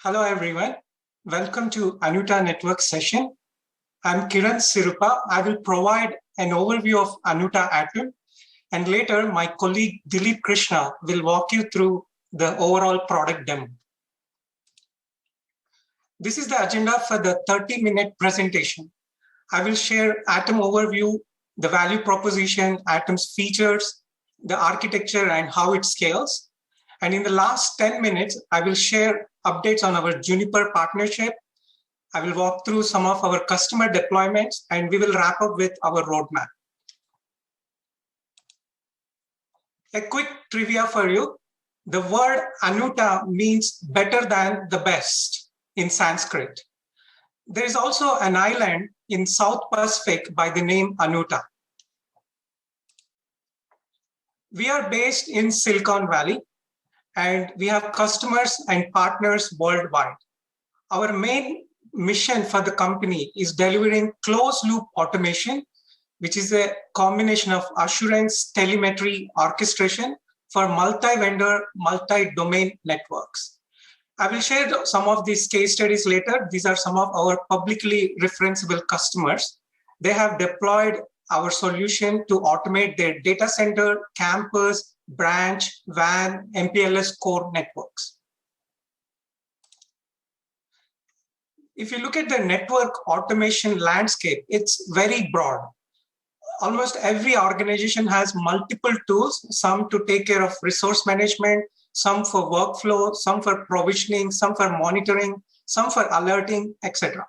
Hello, everyone. Welcome to Anuta Network session. I'm Kiran Sirupa. I will provide an overview of Anuta Atom, and later my colleague Dilip Krishna will walk you through the overall product demo. This is the agenda for the 30-minute presentation. I will share Atom overview, the value proposition, Atom's features, the architecture, and how it scales. And in the last 10 minutes, I will share updates on our Juniper partnership. I will walk through some of our customer deployments, and we will wrap up with our roadmap. A quick trivia for you. The word Anuta means better than the best in Sanskrit. There is also an island in South Pacific by the name Anuta. We are based in Silicon Valley, and we have customers and partners worldwide. Our main mission for the company is delivering closed-loop automation, which is a combination of assurance, telemetry, orchestration for multi-vendor, multi-domain networks. I will share some of these case studies later. These are some of our publicly referenceable customers. They have deployed our solution to automate their data center, campus, branch, WAN, MPLS core networks. If you look at the network automation landscape, it's very broad. Almost every organization has multiple tools, some to take care of resource management, some for workflow, some for provisioning, some for monitoring, some for alerting, etc.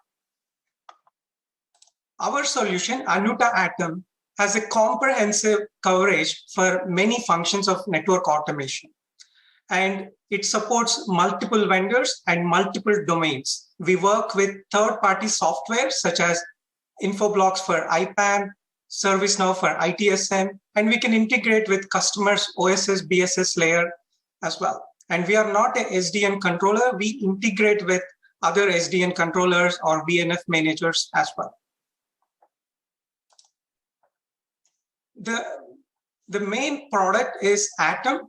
Our solution, Anuta Atom, has a comprehensive coverage for many functions of network automation. And it supports multiple vendors and multiple domains. We work with third-party software such as Infoblox for IPAM, ServiceNow for ITSM, and we can integrate with customers' OSS, BSS layer as well. And we are not a SDN controller. We integrate with other SDN controllers or VNF managers as well. The main product is Atom.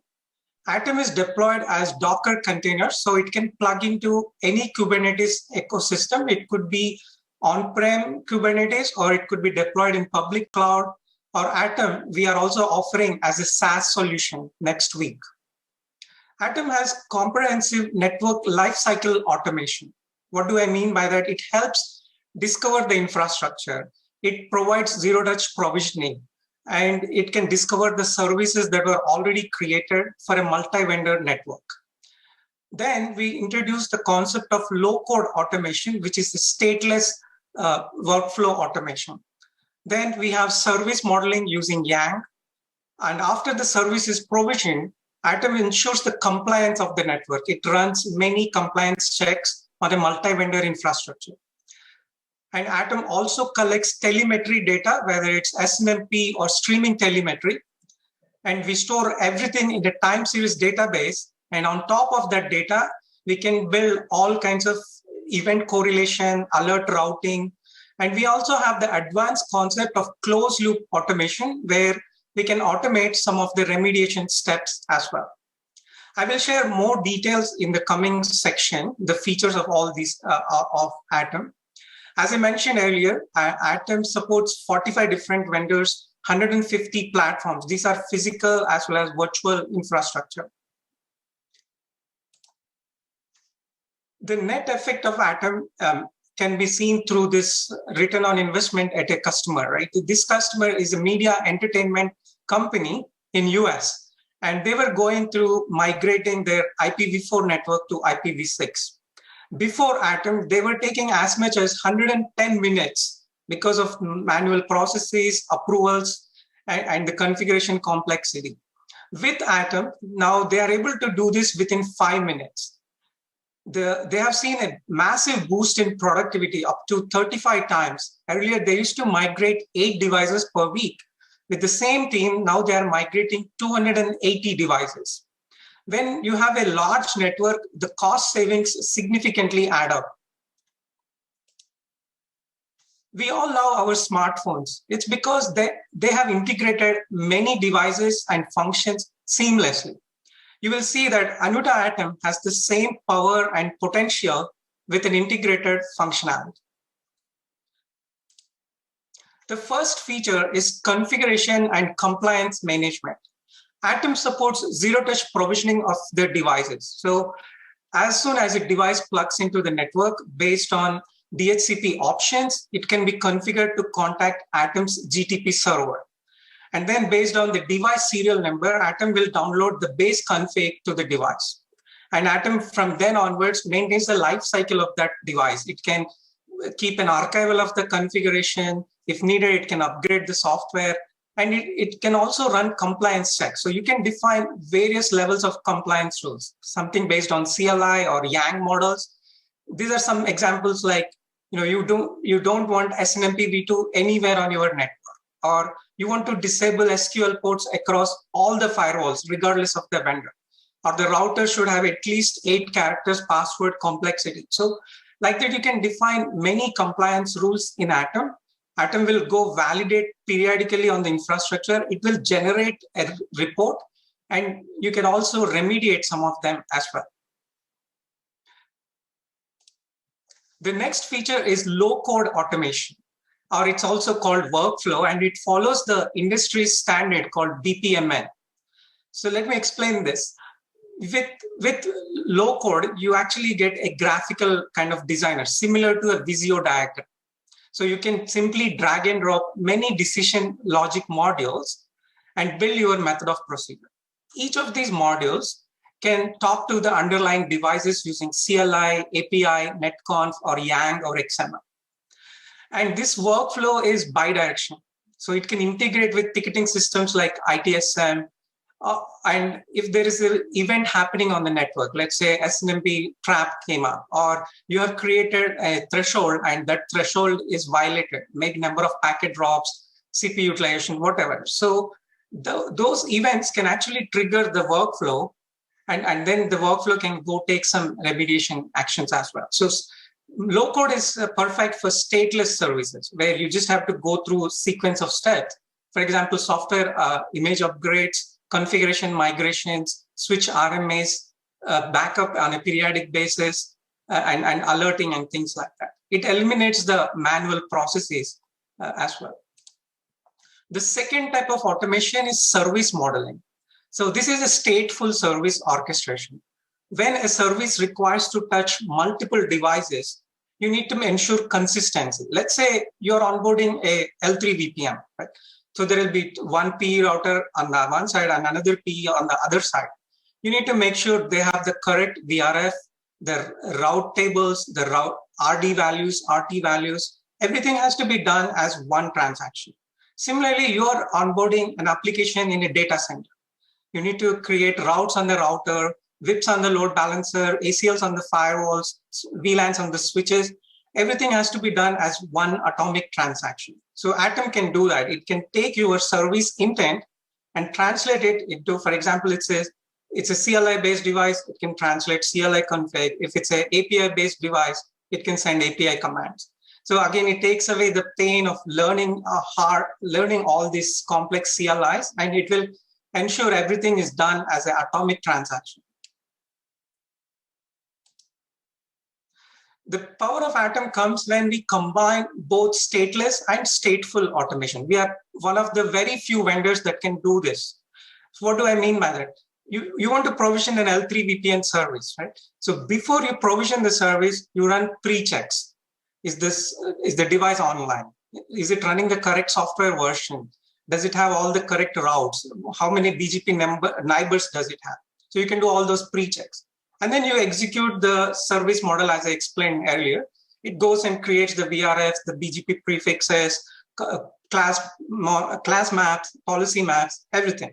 Atom is deployed as Docker containers, so it can plug into any Kubernetes ecosystem. It could be on-prem Kubernetes, or it could be deployed in public cloud. Or Atom, we are also offering as a SaaS solution next week. Atom has comprehensive network lifecycle automation. What do I mean by that? It helps discover the infrastructure. It provides zero-touch provisioning, and it can discover the services that were already created for a multi-vendor network. Then we introduced the concept of low-code automation, which is a stateless workflow automation. Then we have service modeling using Yang. And after the service is provisioned, Atom ensures the compliance of the network. It runs many compliance checks on a multi-vendor infrastructure. And Atom also collects telemetry data, whether it's SNMP or streaming telemetry. And we store everything in a time series database. And on top of that data, we can build all kinds of event correlation, alert routing. And we also have the advanced concept of closed loop automation, where we can automate some of the remediation steps as well. I will share more details in the coming section, the features of all these of Atom. As I mentioned earlier, Atom supports 45 different vendors, 150 platforms. These are physical as well as virtual infrastructure. The net effect of Atom can be seen through this return on investment at a customer, right? This customer is a media entertainment company in US, and they were going through migrating their IPv4 network to IPv6. Before Atom, they were taking as much as 110 minutes because of manual processes, approvals, and the configuration complexity. With Atom, now they are able to do this within 5 minutes. They have seen a massive boost in productivity, up to 35 times. Earlier, they used to migrate 8 devices per week. With the same team, now they are migrating 280 devices. When you have a large network, the cost savings significantly add up. We all love our smartphones. It's because they have integrated many devices and functions seamlessly. you will see that Anuta Atom has the same power and potential with an integrated functionality. The first feature is configuration and compliance management. Atom supports zero-touch provisioning of the devices. So as soon as a device plugs into the network based on DHCP options, it can be configured to contact Atom's GTP server. And then based on the device serial number, Atom will download the base config to the device. And Atom from then onwards maintains the life cycle of that device. It can keep an archival of the configuration. If needed, it can upgrade the software. And it can also run compliance checks. So you can define various levels of compliance rules, something based on CLI or Yang models. These are some examples like, you don't want SNMP v2 anywhere on your network, or you want to disable SQL ports across all the firewalls, regardless of the vendor, or the router should have at least 8 characters password complexity. So like that, you can define many compliance rules in Atom. Atom will go validate periodically on the infrastructure. It will generate a report, and you can also remediate some of them as well. The next feature is low-code automation, or it's also called workflow, and it follows the industry standard called BPMN. So let me explain this. With low code, you actually get a graphical kind of designer, similar to a Visio diagram. So you can simply drag and drop many decision logic modules and build your method of procedure. Each of these modules can talk to the underlying devices using CLI, API, netconf, or Yang or XML. And this workflow is bidirectional. So it can integrate with ticketing systems like ITSM. And if there is an event happening on the network, let's say SNMP trap came up, or you have created a threshold and that threshold is violated, maybe number of packet drops, CPU utilization, whatever. So those events can actually trigger the workflow, and then the workflow can go take some remediation actions as well. So low code is perfect for stateless services where you just have to go through a sequence of steps. For example, software image upgrades, configuration migrations, switch RMAs, backup on a periodic basis, and alerting and things like that. It eliminates the manual processes as well. The second type of automation is service modeling. So this is a stateful service orchestration. When a service requires to touch multiple devices, you need to ensure consistency. Let's say you're onboarding a L3 VPN, right? So there will be one PE router on the one side and another PE on the other side. You need to make sure they have the correct VRF, the route tables, the route RD values, RT values. Everything has to be done as one transaction. Similarly, you're onboarding an application in a data center. You need to create routes on the router, VIPs on the load balancer, ACLs on the firewalls, VLANs on the switches. Everything has to be done as one atomic transaction. So Atom can do that. It can take your service intent and translate it into, for example, it says it's a CLI-based device, it can translate CLI config. If it's an API-based device, it can send API commands. So again, it takes away the pain of learning all these complex CLIs, and it will ensure everything is done as an atomic transaction. The power of Atom comes when we combine both stateless and stateful automation. We are one of the very few vendors that can do this. So what do I mean by that? You want to provision an L3 VPN service, right? So before you provision the service, you run pre-checks. Is the device online? Is it running the correct software version? Does it have all the correct routes? How many BGP neighbors does it have? So you can do all those pre-checks. And then you execute the service model as I explained earlier. It goes and creates the VRFs, the BGP prefixes, class maps, policy maps, everything.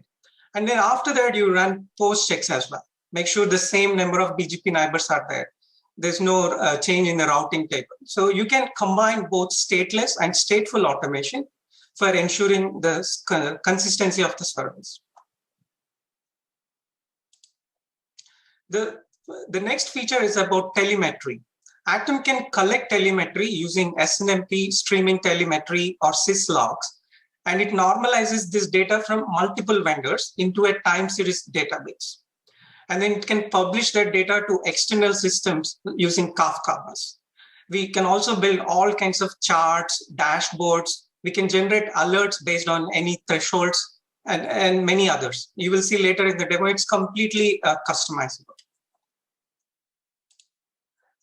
And then after that, you run post checks as well. Make sure the same number of BGP neighbors are there. There's no change in the routing table. So you can combine both stateless and stateful automation for ensuring the consistency of the service. The next feature is about telemetry. Atom can collect telemetry using SNMP streaming telemetry or syslogs, and it normalizes this data from multiple vendors into a time series database. And then it can publish that data to external systems using Kafka bus. We can also build all kinds of charts, dashboards. We can generate alerts based on any thresholds and many others. You will see later in the demo, it's completely customizable.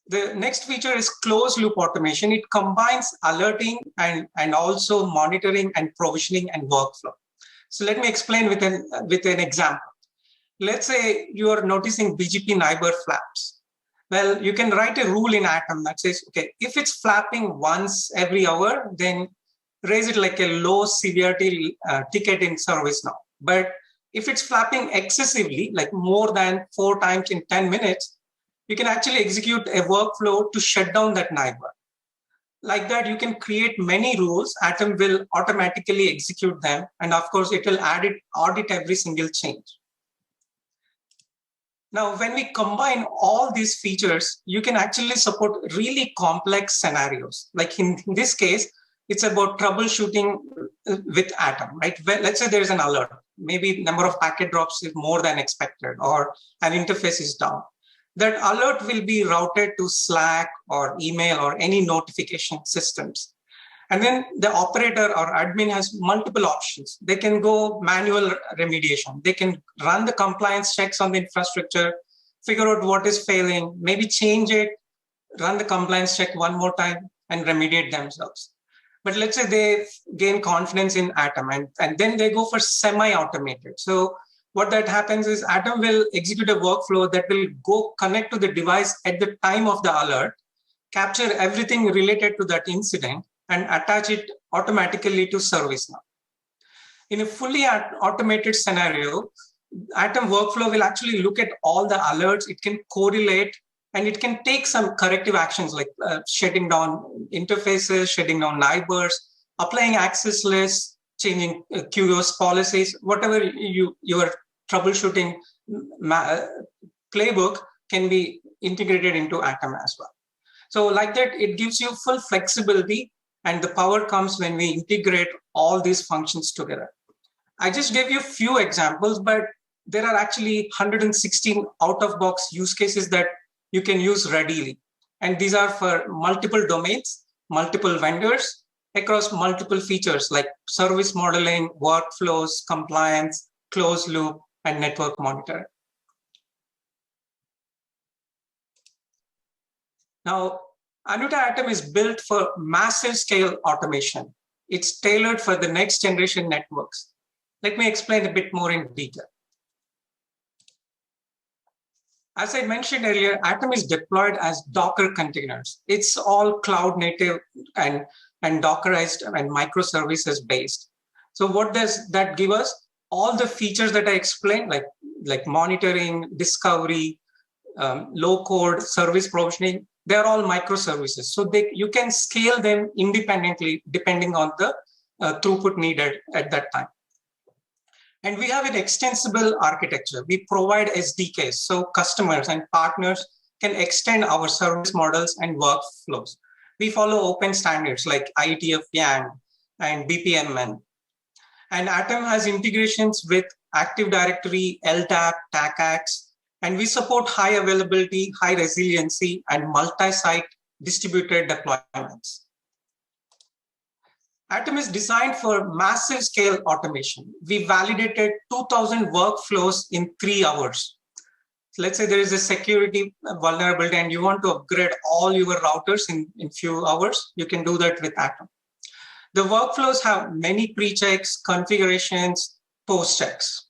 The next feature is closed loop automation. It combines alerting and also monitoring and provisioning and workflow. So let me explain with an example. Let's say you are noticing BGP neighbor flaps. Well, you can write a rule in Atom that says, okay, if it's flapping once every hour, then raise it like a low severity ticket in ServiceNow. But if it's flapping excessively, like more than 4 times in 10 minutes, you can actually execute a workflow to shut down that neighbor. Like that, you can create many rules. Atom will automatically execute them. And of course, it will audit every single change. Now, when we combine all these features, you can actually support really complex scenarios. Like in this case, it's about troubleshooting with Atom, right? Well, let's say there's an alert. Maybe number of packet drops is more than expected, or an interface is down. That alert will be routed to Slack or email or any notification systems. And then the operator or admin has multiple options. They can go manual remediation. They can run the compliance checks on the infrastructure, figure out what is failing, maybe change it, run the compliance check one more time, and remediate themselves. But let's say they gain confidence in Atom and then they go for semi-automated. So what that happens is Atom will execute a workflow that will go connect to the device at the time of the alert, capture everything related to that incident, and attach it automatically to ServiceNow. In a fully automated scenario, Atom workflow will actually look at all the alerts. It can correlate, and it can take some corrective actions like shutting down interfaces, shutting down neighbors, applying access lists, changing QoS policies, whatever your troubleshooting playbook can be integrated into Atom as well. So like that, it gives you full flexibility, and the power comes when we integrate all these functions together. I just gave you a few examples, but there are actually 116 out-of-box use cases that you can use readily. And these are for multiple domains, multiple vendors, across multiple features like service modeling, workflows, compliance, closed loop, and network monitoring. Now, Anuta Atom is built for massive scale automation. It's tailored for the next generation networks. Let me explain a bit more in detail. As I mentioned earlier, Atom is deployed as Docker containers. It's all cloud native and Dockerized and microservices based. So what does that give us? All the features that I explained, like monitoring, discovery, low code, service provisioning, they're all microservices. So you can scale them independently depending on the throughput needed at that time. And we have an extensible architecture. We provide SDKs, so customers and partners can extend our service models and workflows. We follow open standards like IETF YANG and BPMN. And Atom has integrations with Active Directory, LDAP, TACACS, and we support high availability, high resiliency, and multi-site distributed deployments. Atom is designed for massive scale automation. We validated 2,000 workflows in 3 hours. So let's say there is a security vulnerability and you want to upgrade all your routers in few hours, you can do that with Atom. The workflows have many pre-checks, configurations, post-checks.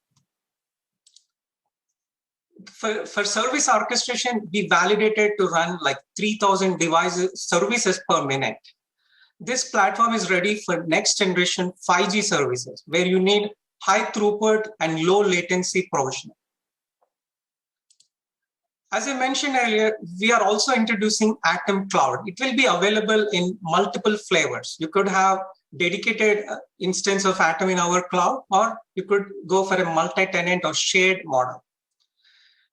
For service orchestration, we validated to run like 3,000 services per minute. This platform is ready for next generation 5G services where you need high throughput and low latency provisioning. As I mentioned earlier, we are also introducing Atom Cloud. It will be available in multiple flavors. You could have dedicated instance of Atom in our cloud, or you could go for a multi-tenant or shared model.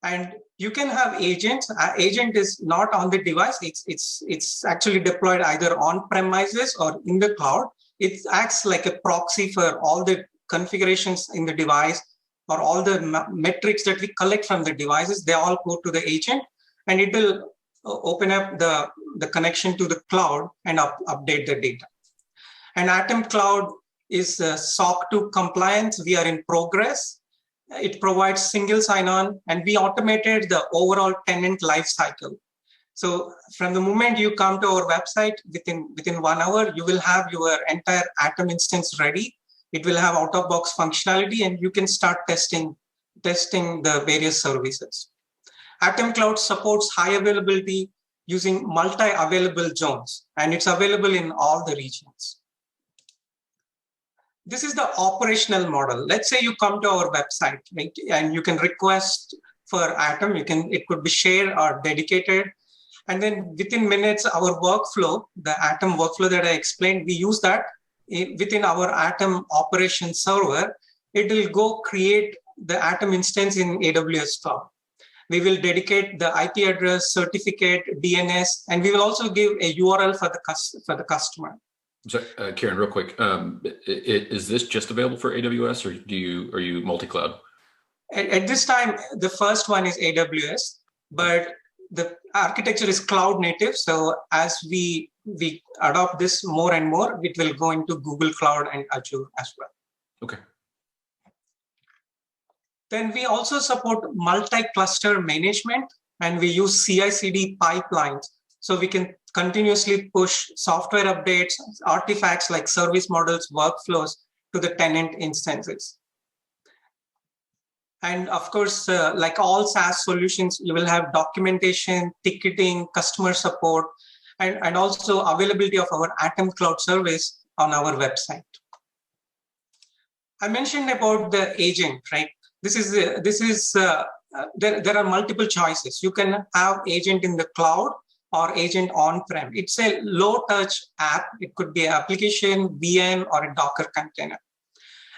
And you can have agents. Agent is not on the device. It's actually deployed either on premises or in the cloud. It acts like a proxy for all the configurations in the device, or all the metrics that we collect from the devices, they all go to the agent, and it will open up the connection to the cloud and update the data. And Atom Cloud is SOC 2 compliance. We are in progress. It provides single sign-on, and we automated the overall tenant life cycle. So from the moment you come to our website, within 1 hour, you will have your entire Atom instance ready. It will have out-of-box functionality, and you can start testing the various services. Atom Cloud supports high availability using multi-available zones, and it's available in all the regions. This is the operational model. Let's say you come to our website, right, and you can request for Atom. It could be shared or dedicated. And then within minutes, our workflow, the Atom workflow that I explained, we use that within our Atom operation server. It will go create the Atom instance in AWS Cloud. We will dedicate the IP address, certificate, DNS, and we will also give a URL for the customer. So, Kieran, real quick, is this just available for AWS, or are you multi-cloud? At this time, the first one is AWS, but the architecture is cloud native. So as we adopt this more and more, it will go into Google Cloud and Azure as well. Okay. Then we also support multi-cluster management, and we use CI/CD pipelines. So we can continuously push software updates, artifacts like service models, workflows to the tenant instances. And of course, like all SaaS solutions, you will have documentation, ticketing, customer support, and also availability of our Atom Cloud service on our website. I mentioned about the agent, right? There are multiple choices. You can have agent in the cloud or agent on-prem. It's a low-touch app. It could be an application, VM, or a Docker container.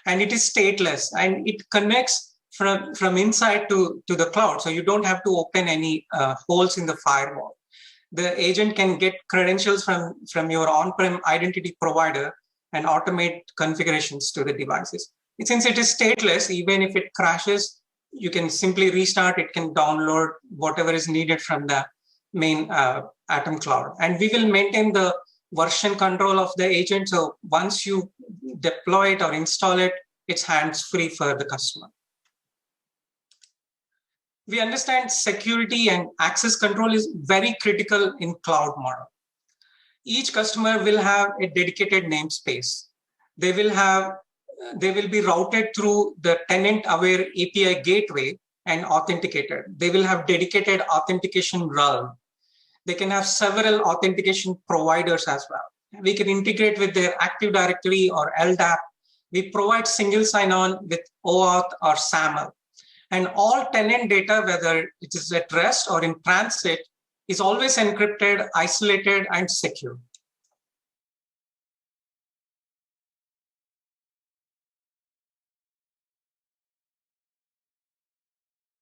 And it is stateless, and it connects from inside to the cloud. So you don't have to open any holes in the firewall. The agent can get credentials from your on-prem identity provider and automate configurations to the devices. Since it is stateless, even if it crashes, you can simply restart. It can download whatever is needed from the main Atom Cloud. And we will maintain the version control of the agent. So once you deploy it or install it, it's hands-free for the customer. We understand security and access control is very critical in cloud model. Each customer will have a dedicated namespace. They will be routed through the tenant-aware API gateway and authenticated. They will have dedicated authentication realm. They can have several authentication providers as well. We can integrate with their Active Directory or LDAP. We provide single sign-on with OAuth or SAML. And all tenant data, whether it is at rest or in transit, is always encrypted, isolated, and secure.